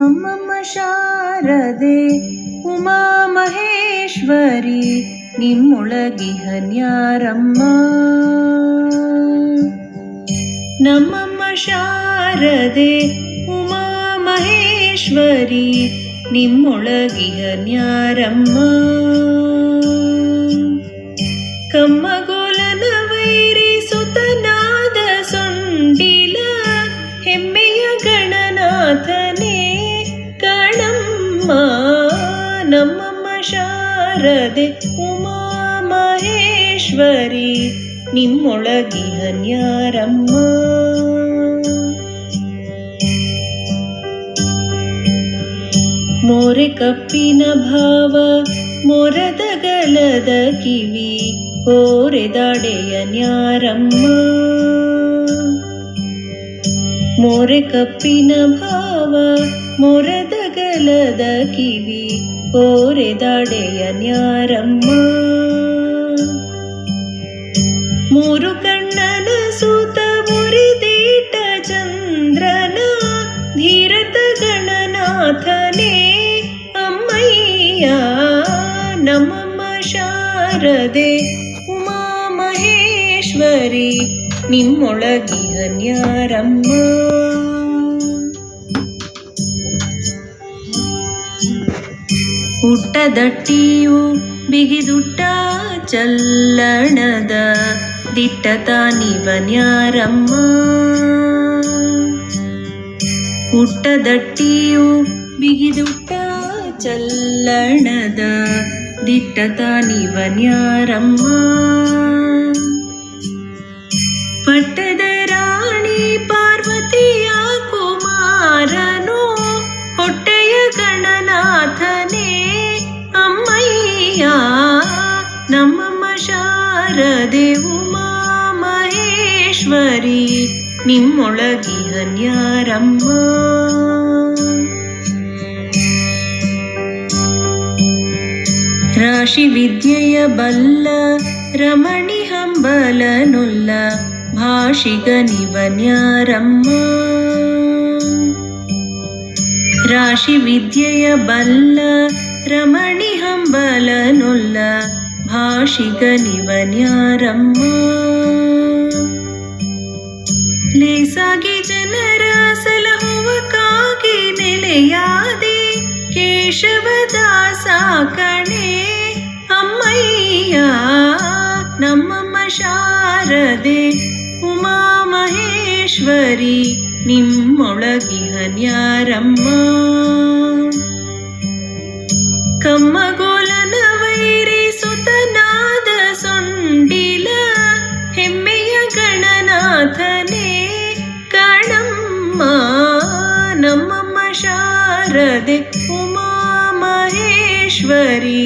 ಅಮ್ಮಮ್ಮ ಶಾರದೆ ಉಮಾ ಮಹೇಶ್ವರಿ ನಿಮ್ಮೊಳಗಿಹನ್ಯಾರಮ್ಮ. ನಮ್ಮಮ್ಮ ಶಾರದೆ ಉಮಾ ಮಹೇಶ್ವರಿ ನಿಮ್ಮೊಳಗಿಹನ್ಯಾರಮ್ಮ. ಕಮ್ಮಗೋಲನ ವೈರಿ ಸುತನಾದ ಸೊಂಡಿಲ ಹೆಮ್ಮೆಯ ಗಣನಾಥನೇ ಕಣಮ್ಮ. ನಮ್ಮಮ್ಮ ಶಾರದೆ ಉಮಾ ಮಹೇಶ್ವರಿ ನಿಮ್ಮೊಳಗಿಹನ್ಯಾರಮ್ಮ. ಮೋರೆ ಕಪ್ಪಿನ ಭಾವ ಮೊರದಗಲದ ಕಿವಿ ಕೋರೆದಾಡೆಯ ನ್ಯಾರಮ್ಮ. ಮೋರೆ ಕಪ್ಪಿನ ಭಾವ ಮೊರದಗಲದ ಕಿವಿ ಕೋರೆದಾಡೆಯ ನ್ಯಾರಮ್ಮ. ಮೂರು ಕಣ್ಣನ ಸೂತ ಮುರಿದೀಟ ಚಂದ್ರನ ಧೀರತ ಗಣನಾಥನೇ ಅಮ್ಮಯ್ಯ. ನಮ್ಮಮ್ಮ ಶಾರದೆ ಉಮಾ ಮಹೇಶ್ವರಿ ನಿಮ್ಮೊಳಗಿಹನ್ಯಾರಮ್ಮ. ಹುಟ್ಟದಟ್ಟಿಯು ಬಿಗಿದುಟ್ಟ ಚಲ್ಲಣದ ದಿಟ್ಟತಾನಿವನ್ಯಾರಮ್ಮ. ಹುಟ್ಟದಟ್ಟಿಯು ಬಿಗಿದುಟ್ಟ ಚಲ್ಲಣದ ದಿಟ್ಟತಾನಿವನ್ಯಾರಮ್ಮ. ಪಟ್ಟದ ರಾಣಿ ಪಾರ್ವತಿಯ ಕುಮಾರನು ಹೊಟ್ಟೆಯ ಗಣನಾಥನೇ ಅಮ್ಮಯ್ಯ. ನಮ್ಮಮ್ಮ ಶಾರದೆ ಉಮಾ ಮಹೇಶ್ವರಿ ನಿಮ್ಮೊಳಗಿಹನ್ಯಾರಮ್ಮ. ರಾಶಿ ವಿದ್ಯೆಯ ಬಲ್ಲ ರಮಣಿ ಹಂಬಲನುಲ್ಲ ಭಾಷಿಗನಿವನ್ಯಾರಮ್ಮ. ರಾಶಿ ವಿದ್ಯೆಯ ಬಲ್ಲ ರಮಣಿ ಹಂಬಲನುಲ್ಲ ಭಾಷಿಗನಿವನ್ಯಾರಮ್ಮ. ಲೇಸಾಗಿ ಜನರ ಸಲಹುವಕ್ಕಾಗಿ ನೆಲೆಯಾದೆ ಕೇಶವದಾಸ ಕಣೆ ಅಮ್ಮಯ್ಯ. ನಮ್ಮಮ್ಮ ಶಾರದೆ ಉಮಾ ಮಹೇಶ್ವರಿ ನಿಮ್ಮೊಳಗಿಹನ್ಯಾರಮ್ಮ. ಕಮ್ಮಗೋಲನ ವೈರಿ ಸುತನಾದ ಸೊಂಡಿಲ ಹೆಮ್ಮೆಯ ಗಣನಾಥನೇ ಕಣಮ್ಮ. ನಮ್ಮಮ್ಮ ಶಾರದೆ ಉಮಾ ಮಹೇಶ್ವರಿ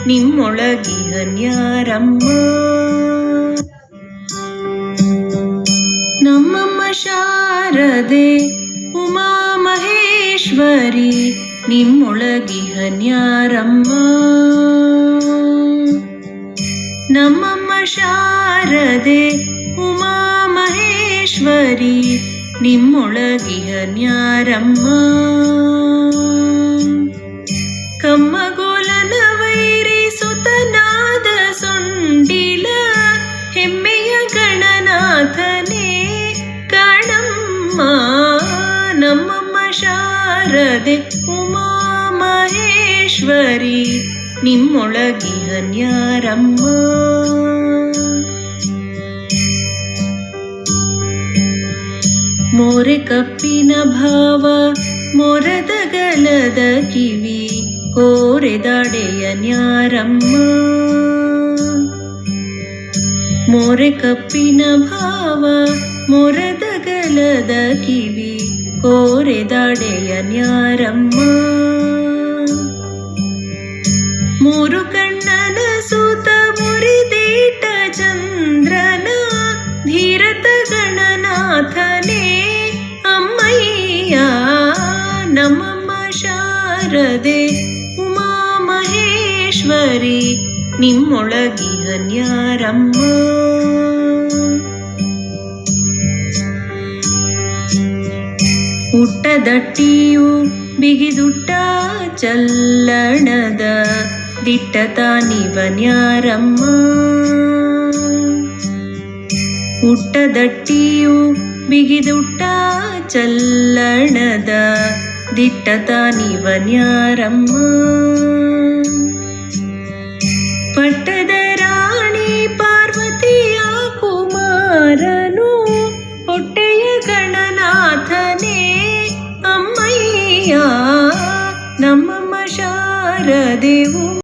ನಿಮ್ಮೊಳಗಿಹನ್ಯಾರಮ್ಮ. ನಮ್ಮಮ್ಮ ಶಾರದೆ ಉಮಾ ಮಹೇಶ್ವರಿ ನಿಮ್ಮೊಳಗಿಹನ್ಯಾರಮ್ಮ. ನಮ್ಮಮ್ಮ ಶಾರದೆ ಉಮಾ ಮಹೇಶ್ವರಿ ನಿಮ್ಮೊಳಗಿಹನ್ಯಾರಮ್ಮ. ಕಮ್ಮಗೋಲನ ವೈರಿ ಸುತನಾದ ಸೊಂಡಿಲ ಹೆಮ್ಮೆಯ ಗಣನಾಥನೇ ಕಣಮ್ಮ. ನಮ್ಮಮ್ಮ ಶಾರದೆ ಉಮಾ ಮಹೇಶ್ವರಿ ನಿಮ್ಮೊಳಗಿಹನ್ಯಾರಮ್ಮ. ಮೋರೆ ಕಪ್ಪಿನ ಭಾವ ಮೊರದಗಲದ ಕಿವಿ ಕೋರೆದಾಡೆಯ ನ್ಯಾರಮ್ಮ. ಮೋರೆ ಕಪ್ಪಿನ ಭಾವ ಮೊರದಗಲದ ಕಿವಿ ಕೋರೆದಾಡೆಯ ನ್ಯಾರಮ್ಮ. ಮೂರು ಕಣ್ಣನ ಸೂತ ಮುರಿದೀಟ ಚಂದ್ರನ ಧೀರತ ಗಣನಾಥನೇ ಅಮ್ಮಯ್ಯ. ನಮ್ಮಮ್ಮ ಶಾರದೆ ಉಮಾ ಮಹೇಶ್ವರಿ ನಿಮ್ಮೊಳಗಿಹನ್ಯಾರಮ್ಮ. ಹುಟ್ಟದಟ್ಟಿಯು ಬಿಗಿದುಟ್ಟ ಚಲ್ಲಣದ ದಿಟ್ಟ ತಾನಿವನ್ಯಾರಮ್ಮ. ಉಟ್ಟದಟ್ಟಿಯು ಬಿಗಿದುಟ್ಟ ಚಲ್ಲಣದ ದಿಟ್ಟ ತಾನಿವನ್ಯಾರಮ್ಮ. ಪಟ್ಟದ